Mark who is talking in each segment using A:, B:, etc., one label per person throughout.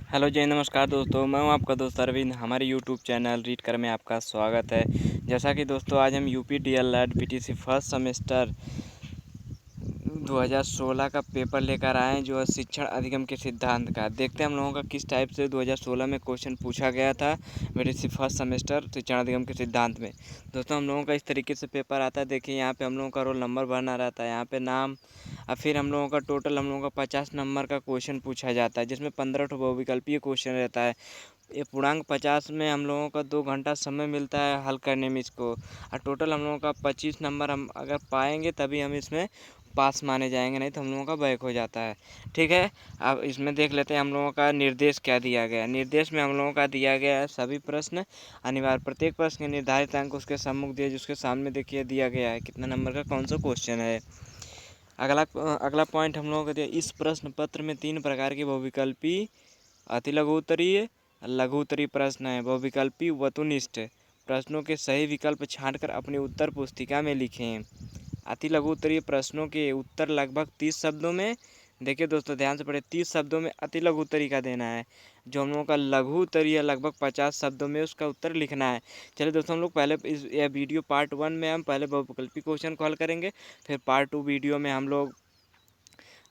A: Hello जय नमस्कार दोस्तों, मैं हूं आपका दोस्त अरविंद। हमारे यूट्यूब चैनल रीड कर में आपका स्वागत है। जैसा कि दोस्तों आज हम UP DElEd PTC first semester 2016 का पेपर लेकर आए हैं, जो है शिक्षण अधिगम के सिद्धांत का। देखते हैं हम लोगों का किस टाइप से 2016 में क्वेश्चन पूछा गया था पीटीसी फर्स्ट सेमेस्टर शिक्षण अधिगम के सिद्धांत में। दोस्तों हम लोगों का इस तरीके से पेपर आता है। देखिए यहाँ पे हम लोगों का रोल नंबर भरना रहता है, यहाँ पे नाम, और फिर हम लोगों का टोटल हम लोगों का 50 नंबर का क्वेश्चन पूछा जाता है, जिसमें 15 बहुविकल्पीय क्वेश्चन रहता है। ये पूर्णांक 50 में हम लोगों का 2 घंटा समय मिलता है हल करने में इसको, और टोटल हम लोगों का 25 नंबर हम अगर पाएंगे तभी हम इसमें पास माने जाएंगे, नहीं तो हम लोगों का बैक हो जाता है। ठीक है, अब इसमें देख लेते हैं हम लोगों का निर्देश क्या दिया गया है। निर्देश में हम लोगों का दिया गया है सभी प्रश्न अनिवार्य, प्रत्येक प्रश्न के निर्धारित अंक उसके सम्मुख दिए, जिसके सामने देखिए दिया गया है कितना नंबर का कौन सा क्वेश्चन है। अगला पॉइंट हम लोगों का दिया, इस प्रश्न पत्र में 3 प्रकार के बहुविकल्पी अति लघु उत्तरीय लघु उत्तरीय प्रश्न है। बहुविकल्पी वस्तुनिष्ठ प्रश्नों के सही विकल्प छांटकर अपनी उत्तर पुस्तिका में लिखें। अति लघु उत्तरीय प्रश्नों के उत्तर लगभग 30 शब्दों में, देखिए दोस्तों ध्यान से पढ़े, 30 शब्दों में अति लघु उत्तरीय का देना है। जो हम लोगों का लघु उत्तरीय लगभग 50 शब्दों में उसका उत्तर लिखना है। चलिए दोस्तों हम लोग पहले यह वीडियो पार्ट 1 में हम पहले बहुविकल्पी क्वेश्चन को हल करेंगे, फिर पार्ट 2 वीडियो में हम लोग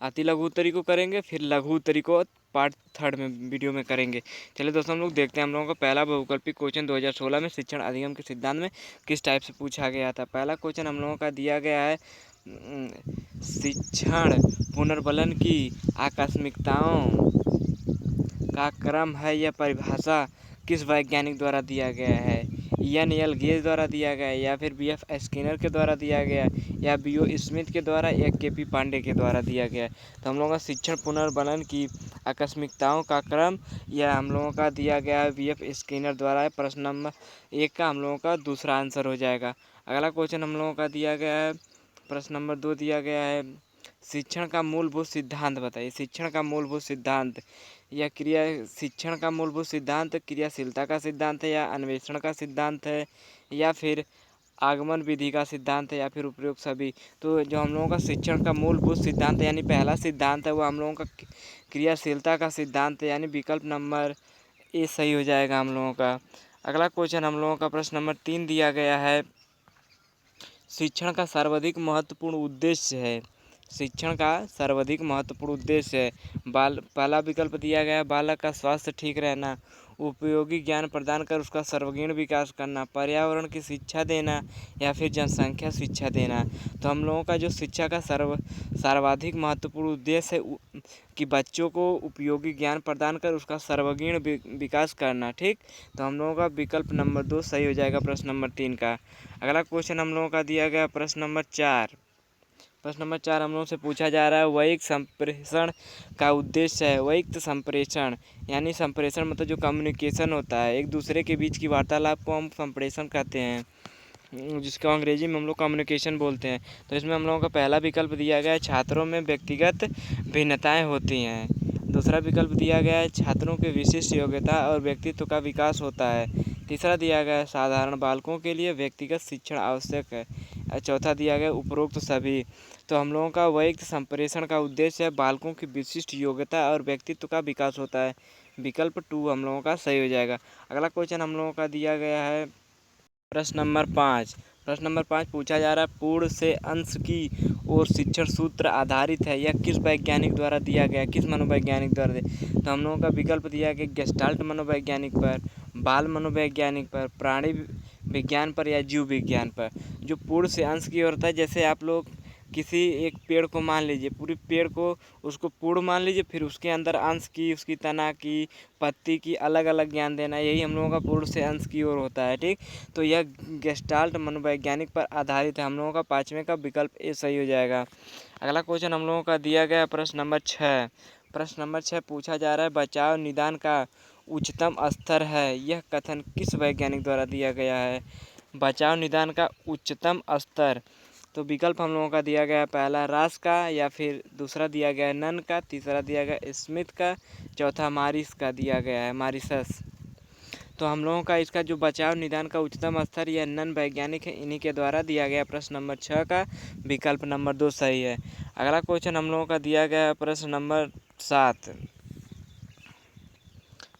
A: अति लघु उत्तरी को करेंगे, फिर लघु उत्तरी को पार्ट 3 में वीडियो में करेंगे। चलिए दोस्तों हम लोग देखते हैं हम लोगों का पहला बहुविकल्पी क्वेश्चन 2016 में शिक्षण अधिगम के सिद्धांत में किस टाइप से पूछा गया था। पहला क्वेश्चन हम लोगों का दिया गया है, शिक्षण पुनर्बलन की आकस्मिकताओं का क्रम है, यह परिभाषा किस वैज्ञानिक द्वारा दिया गया है। एन गेज द्वारा दिया गया है, या फिर बी.एफ. स्किनर के द्वारा दिया गया, या बी.ओ. स्मिथ के द्वारा, या के.पी. पांडे के द्वारा दिया गया। तो हम लोगों का शिक्षण पुनर्बलन की आकस्मिकताओं का क्रम यह हम लोगों का दिया गया है बी.एफ. स्किनर द्वारा है। प्रश्न नंबर 1 का हम लोगों का दूसरा आंसर हो जाएगा। अगला क्वेश्चन हम लोगों का दिया गया है, प्रश्न नंबर 2 दिया गया है, शिक्षण का मूलभूत सिद्धांत बताइए। शिक्षण का मूलभूत सिद्धांत या क्रिया, शिक्षण का मूलभूत सिद्धांत क्रियाशीलता का सिद्धांत है, या अन्वेषण का सिद्धांत है, या फिर आगमन विधि का सिद्धांत है, या फिर उपयुक्त सभी। तो जो हम लोगों का शिक्षण का मूलभूत सिद्धांत यानी पहला सिद्धांत है वो हम लोगों का क्रियाशीलता का सिद्धांत है, यानी विकल्प नंबर ए सही हो जाएगा हम लोगों का। अगला क्वेश्चन हम लोगों का प्रश्न नंबर 3 दिया गया है, शिक्षण का सर्वाधिक महत्वपूर्ण उद्देश्य है। शिक्षण का सर्वाधिक महत्वपूर्ण उद्देश्य है। पहला विकल्प दिया गया है, बालक का स्वास्थ्य ठीक रहना, उपयोगी ज्ञान प्रदान कर उसका सर्वांगीण विकास करना, पर्यावरण की शिक्षा देना, या फिर जनसंख्या शिक्षा देना। तो हम लोगों का जो शिक्षा का सर्वाधिक महत्वपूर्ण उद्देश्य है कि बच्चों को उपयोगी ज्ञान प्रदान कर उसका सर्वांगीण विकास करना। ठीक, तो हम लोगों का विकल्प नंबर 2 सही हो जाएगा प्रश्न नंबर 3 का। अगला क्वेश्चन हम लोगों का दिया गया प्रश्न नंबर 4। प्रश्न नंबर 4 हम लोगों से पूछा जा रहा है, वैयिक संप्रेषण का उद्देश्य है। वैयिक संप्रेषण यानी संप्रेषण मतलब जो कम्युनिकेशन होता है, एक दूसरे के बीच की वार्तालाप को हम संप्रेषण कहते हैं, जिसको अंग्रेजी में हम लोग कम्युनिकेशन बोलते हैं। तो इसमें हम लोगों का पहला विकल्प दिया गया है, छात्रों में व्यक्तिगत भिन्नताएं होती हैं। दूसरा विकल्प दिया गया है, छात्रों के विशिष्ट योग्यता और व्यक्तित्व का विकास होता है। तीसरा दिया गया है, साधारण बालकों के लिए व्यक्तिगत शिक्षण आवश्यक है। और चौथा दिया गया उपरोक्त सभी। तो हम लोगों का वैयक्तिक संप्रेषण का उद्देश्य है बालकों की विशिष्ट योग्यता और व्यक्तित्व का विकास होता है। विकल्प 2 हम लोगों का सही हो जाएगा। अगला क्वेश्चन हम लोगों का दिया गया है प्रश्न नंबर 5। प्रश्न नंबर 5 पूछा जा रहा है, पूर्ण से अंश की ओर शिक्षण सूत्र आधारित है, यह किस वैज्ञानिक द्वारा दिया गया, किस मनोवैज्ञानिक द्वारा दिया। तो हम लोगों का विकल्प दिया गया गेस्टाल्ट मनोवैज्ञानिक पर, बाल मनोवैज्ञानिक पर, प्राणी विज्ञान पर, या जीव विज्ञान पर। जो पूर्ण से अंश की ओर होता है, जैसे आप लोग किसी एक पेड़ को मान लीजिए, पूरी पेड़ को उसको पूर्ण मान लीजिए, फिर उसके अंदर अंश की, उसकी तना की, पत्ती की अलग अलग ज्ञान देना, यही हम लोगों का पूर्ण से अंश की ओर होता है। ठीक, तो यह गेस्टाल्ट मनोवैज्ञानिक पर आधारित है। हम लोगों का 5वें का विकल्प ए सही हो जाएगा। अगला क्वेश्चन हम लोगों का दिया गया प्रश्न नंबर 6। प्रश्न नंबर 6 पूछा जा रहा है, बचाव निदान का उच्चतम स्तर है, यह कथन किस वैज्ञानिक द्वारा दिया गया है। बचाव निदान का उच्चतम स्तर, तो विकल्प हम लोगों का दिया गया है, पहला रास का, या फिर दूसरा दिया गया है नन का, तीसरा दिया गया स्मिथ का, चौथा मारिस का दिया गया है, मारिसस। तो हम लोगों का इसका जो बचाव निदान का उच्चतम स्तर यह नन वैज्ञानिक है, इन्हीं के द्वारा दिया गया। प्रश्न नंबर 6 का विकल्प नंबर 2 सही है। अगला क्वेश्चन हम लोगों का दिया गया प्रश्न नंबर 7।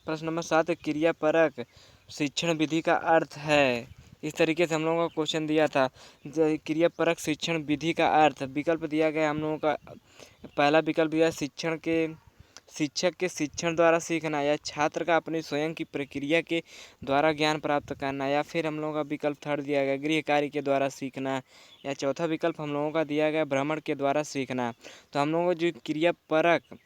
A: प्रश्न नंबर 7 क्रियापरक शिक्षण विधि का अर्थ है। इस तरीके से हम लोगों का क्वेश्चन दिया था। क्रियापरक शिक्षण विधि का अर्थ विकल्प दिया गया हम लोगों का। पहला विकल्प दिया शिक्षक के शिक्षण द्वारा सीखना, या छात्र का अपनी स्वयं की प्रक्रिया के द्वारा ज्ञान प्राप्त करना, या फिर हम लोगों का विकल्प थर्ड दिया गया गृह कार्य के द्वारा सीखना, या चौथा विकल्प हम लोगों का दिया गया भ्रमण के द्वारा सीखना। तो हम लोगों को जो क्रियापरक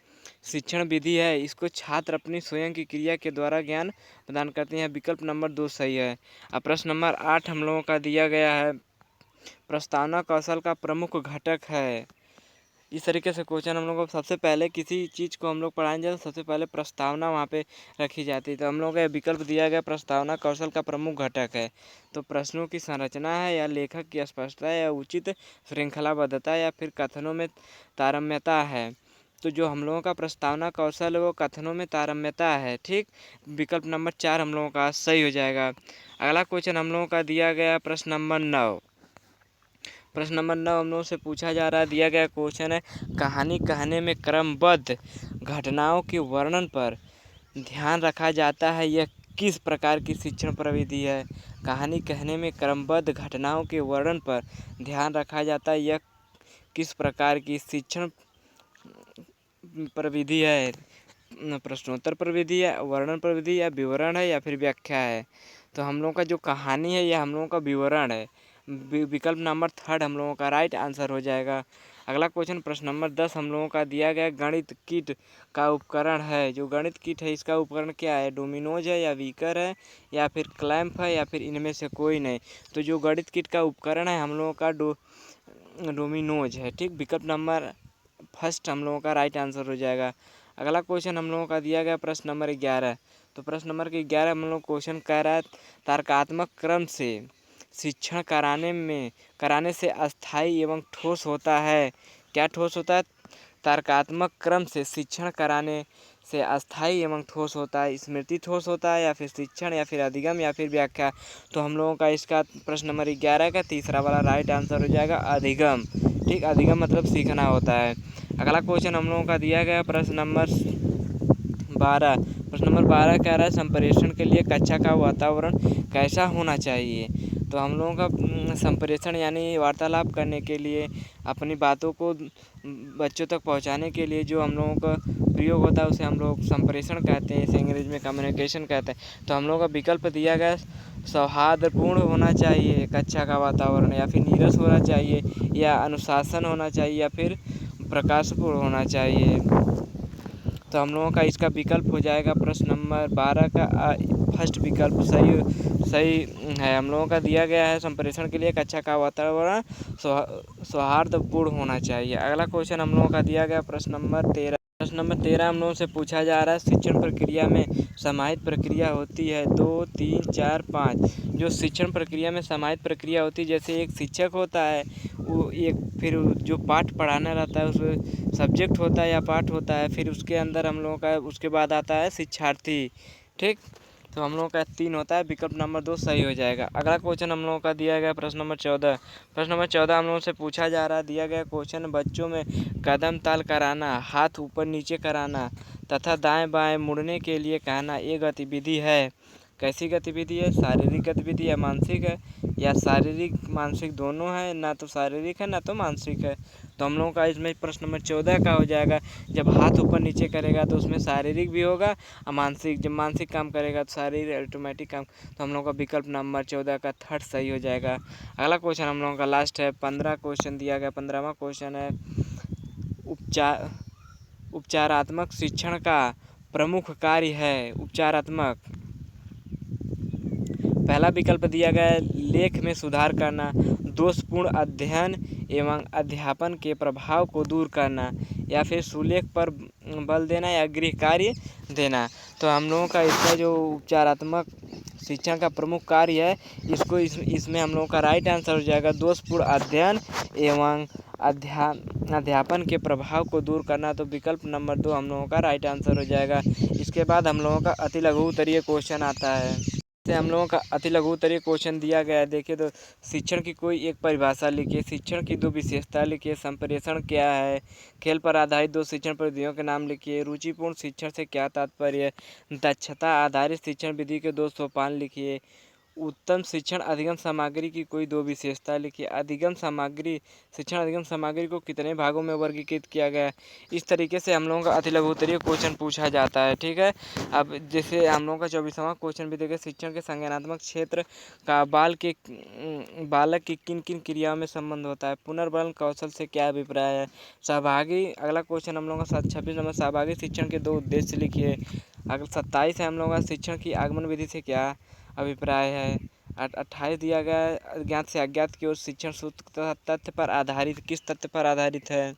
A: शिक्षण विधि है इसको छात्र अपनी स्वयं की क्रिया के द्वारा ज्ञान प्रदान करते हैं। विकल्प नंबर 2 सही है। अब प्रश्न नंबर 8 हम लोगों का दिया गया है प्रस्तावना कौशल का प्रमुख घटक है। इस तरीके से क्वेश्चन हम लोग को सबसे पहले किसी चीज़ को हम लोग पढ़ाएंगे तो सबसे पहले प्रस्तावना वहाँ पे रखी जाती है। तो हम लोग का विकल्प दिया गया प्रस्तावना कौशल का प्रमुख घटक है। तो प्रश्नों की संरचना है, या लेखक की स्पष्टता, या उचित श्रृंखलाबद्धता, या फिर कथनों में तारतम्यता है। तो जो हम लोगों का प्रस्तावना कौशल है वो कथनों में तारतम्यता है। ठीक, विकल्प नंबर 4 हम लोगों का सही हो जाएगा। अगला क्वेश्चन हम लोगों का दिया गया प्रश्न नंबर 9। प्रश्न नंबर 9 हम लोगों से पूछा जा रहा है, दिया गया क्वेश्चन है कहानी कहने में क्रमबद्ध घटनाओं के वर्णन पर ध्यान रखा जाता है, यह किस प्रकार की शिक्षण प्रविधि है। कहानी कहने में क्रमबद्ध घटनाओं के वर्णन पर ध्यान रखा जाता है, यह किस प्रकार की शिक्षण प्रविधि है। प्रश्नोत्तर प्रविधि है, वर्णन प्रविधि, या विवरण है, या फिर व्याख्या है। तो हम लोगों का जो कहानी है यह हम लोगों का विवरण है। विकल्प नंबर थर्ड हम लोगों का राइट आंसर हो जाएगा। अगला क्वेश्चन प्रश्न नंबर 10 हम लोगों का दिया गया गणित किट का उपकरण है। जो गणित किट है इसका उपकरण क्या है, डोमिनोज है, या वीकर है, या फिर क्लैंप है, या फिर इनमें से कोई नहीं। तो जो गणित किट का उपकरण है हम लोगों का डोमिनोज है। ठीक, विकल्प नंबर फर्स्ट हम लोगों का राइट आंसर हो जाएगा। अगला क्वेश्चन हम लोगों का दिया गया प्रश्न नंबर 11। तो प्रश्न नंबर 11 हम लोग क्वेश्चन कह रहा है तर्कात्मक क्रम से शिक्षण कराने से अस्थायी एवं ठोस होता है। क्या ठोस होता है? तर्कात्मक क्रम से शिक्षण कराने से अस्थायी एवं ठोस होता है। स्मृति ठोस होता है, या फिर शिक्षण, या फिर अधिगम, या फिर व्याख्या। तो हम लोगों का इसका प्रश्न नंबर 11 का तीसरा वाला राइट आंसर हो जाएगा अधिगम। ठीक, अधिगम मतलब सीखना होता है। अगला क्वेश्चन हम लोगों का दिया गया प्रश्न नंबर 12। प्रश्न नंबर 12 कह रहा है संप्रेषण के लिए कक्षा का वातावरण कैसा होना चाहिए। तो हम लोगों का संप्रेषण यानी वार्तालाप करने के लिए, अपनी बातों को बच्चों तक पहुंचाने के लिए जो हम लोगों का प्रयोग होता है उसे हम लोग संप्रेषण कहते हैं। इसे अंग्रेजी में कम्युनिकेशन कहते हैं। तो हम लोगों का विकल्प दिया गया सौहार्दपूर्ण होना चाहिए कक्षा का वातावरण, या फिर नीरस होना चाहिए, या अनुशासन होना चाहिए, या फिर प्रकाशपूर्ण होना चाहिए। तो हम लोगों का इसका विकल्प हो जाएगा प्रश्न नंबर 12 का फर्स्ट विकल्प सही है। हम लोगों का दिया गया है संप्रेषण के लिए कक्षा का वातावरण सौहार्दपूर्ण होना चाहिए। अगला क्वेश्चन हम लोगों का दिया गया प्रश्न नंबर 13। प्रश्न नंबर 13 हम लोगों से पूछा जा रहा है शिक्षण प्रक्रिया में समाहित प्रक्रिया होती है 2, 3, 4, 5। जो शिक्षण प्रक्रिया में समाहित प्रक्रिया होती है, जैसे एक शिक्षक होता है, वो एक फिर जो पाठ पढ़ाना रहता है उसमें सब्जेक्ट होता है या पाठ होता है, फिर उसके अंदर हम लोगों का उसके बाद आता है शिक्षार्थी। ठीक, तो हम लोगों का 3 होता है। विकल्प नंबर 2 सही हो जाएगा। अगला क्वेश्चन हम लोगों का दिया गया प्रश्न नंबर 14। प्रश्न नंबर 14 हम लोगों से पूछा जा रहा है, दिया गया क्वेश्चन बच्चों में कदम ताल कराना, हाथ ऊपर नीचे कराना तथा दाएं बाएं मुड़ने के लिए कहना ये गतिविधि है। कैसी गतिविधि है? शारीरिक गतिविधि या मानसिक है, या शारीरिक मानसिक दोनों है, ना तो शारीरिक है ना तो मानसिक है। तो हम लोगों का इसमें प्रश्न नंबर 14 का हो जाएगा जब हाथ ऊपर नीचे करेगा तो उसमें शारीरिक भी होगा और मानसिक, जब मानसिक काम करेगा तो शारीरिक ऑटोमेटिक काम। तो हम लोगों का विकल्प नंबर 14 का थर्ड सही हो जाएगा। अगला क्वेश्चन हम लोगों का लास्ट है, 15 क्वेश्चन दिया गया। 15वां क्वेश्चन है उपचारात्मक शिक्षण का प्रमुख कार्य है। उपचारात्मक, पहला विकल्प दिया गया है लेख में सुधार करना, दोषपूर्ण अध्ययन एवं अध्यापन के प्रभाव को दूर करना, या फिर सुलेख पर बल देना, या गृह कार्य देना। तो हम लोगों का इसका जो उपचारात्मक शिक्षण का प्रमुख कार्य है इसमें हम लोगों का राइट आंसर हो जाएगा दोषपूर्ण अध्ययन एवं अध्यापन के प्रभाव को दूर करना। तो विकल्प नंबर 2 हम लोगों का राइट आंसर हो जाएगा। इसके बाद हम लोगों का अति लघु उत्तरीय क्वेश्चन आता है। से हम लोगों का अति लघु उत्तरीय क्वेश्चन दिया गया है। देखिए तो शिक्षण की कोई एक परिभाषा लिखिए, शिक्षण की दो विशेषता लिखिए, संप्रेषण क्या है, खेल पर आधारित दो शिक्षण पद्धतियों के नाम लिखिए, रुचिपूर्ण शिक्षण से क्या तात्पर्य, दक्षता आधारित शिक्षण विधि के दो सोपान लिखिए, उत्तम शिक्षण अधिगम सामग्री की कोई दो विशेषता लिखिए, अधिगम सामग्री शिक्षण अधिगम सामग्री को कितने भागों में वर्गीकृत किया गया है। इस तरीके से हम लोगों का अति लघु उत्तरीय क्वेश्चन पूछा जाता है। ठीक है, अब जैसे हम लोगों का 24वां क्वेश्चन भी देखें, शिक्षण के संज्ञानात्मक क्षेत्र का बालक की किन किन क्रियाओं में संबंध होता है, पुनर्बल कौशल से क्या अभिप्राय है, सहभागी अगला क्वेश्चन हम लोगों का 26 नंबर, सहभागी शिक्षण के दो उद्देश्य लिखिए। अगला 27 है हम लोगों का शिक्षण की आगमन विधि से क्या अभिप्राय है। 28 दिया गया है, अज्ञात से अज्ञात की ओर शिक्षण सूत्र तथा तथ्य पर आधारित किस तथ्य पर आधारित है।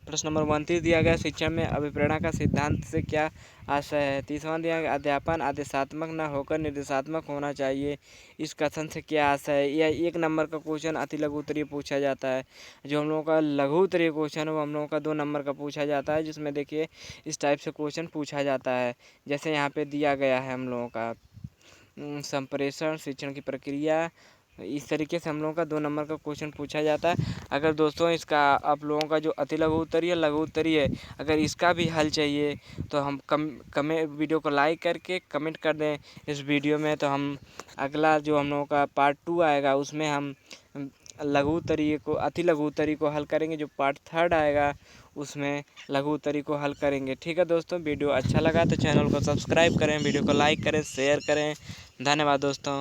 A: प्रश्न नंबर 29 दिया गया, शिक्षण में अभिप्रेरणा का सिद्धांत से क्या आशय है। 30वां दिया गया, अध्यापन आदेशात्मक न होकर निर्देशात्मक होना चाहिए, इस कथन से क्या आशय है। यह 1 नंबर का क्वेश्चन अति लघु उत्तरीय पूछा जाता है। जो हम लोगों का लघु उत्तरीय क्वेश्चन है वो हम लोगों का 2 नंबर का पूछा जाता है, जिसमें देखिए इस टाइप से क्वेश्चन पूछा जाता है। जैसे यहाँ पे दिया गया है हम लोगों का संप्रेषण शिक्षण की प्रक्रिया, इस तरीके से हम लोगों का 2 नंबर का क्वेश्चन पूछा जाता है। अगर दोस्तों इसका आप लोगों का जो अति लघु उत्तरीय लघु उत्तरीय है, अगर इसका भी हल चाहिए तो हम वीडियो को लाइक करके कमेंट कर दें इस वीडियो में, तो हम अगला जो हम लोगों का पार्ट 2 आएगा उसमें हम लघु उत्तरीय को अति लघु उत्तरीय को हल करेंगे। जो पार्ट 3 आएगा उसमें लघु उत्तरीय को हल करेंगे। ठीक है दोस्तों, वीडियो अच्छा लगा तो चैनल को सब्सक्राइब करें, वीडियो को लाइक करें, शेयर करें। धन्यवाद दोस्तों।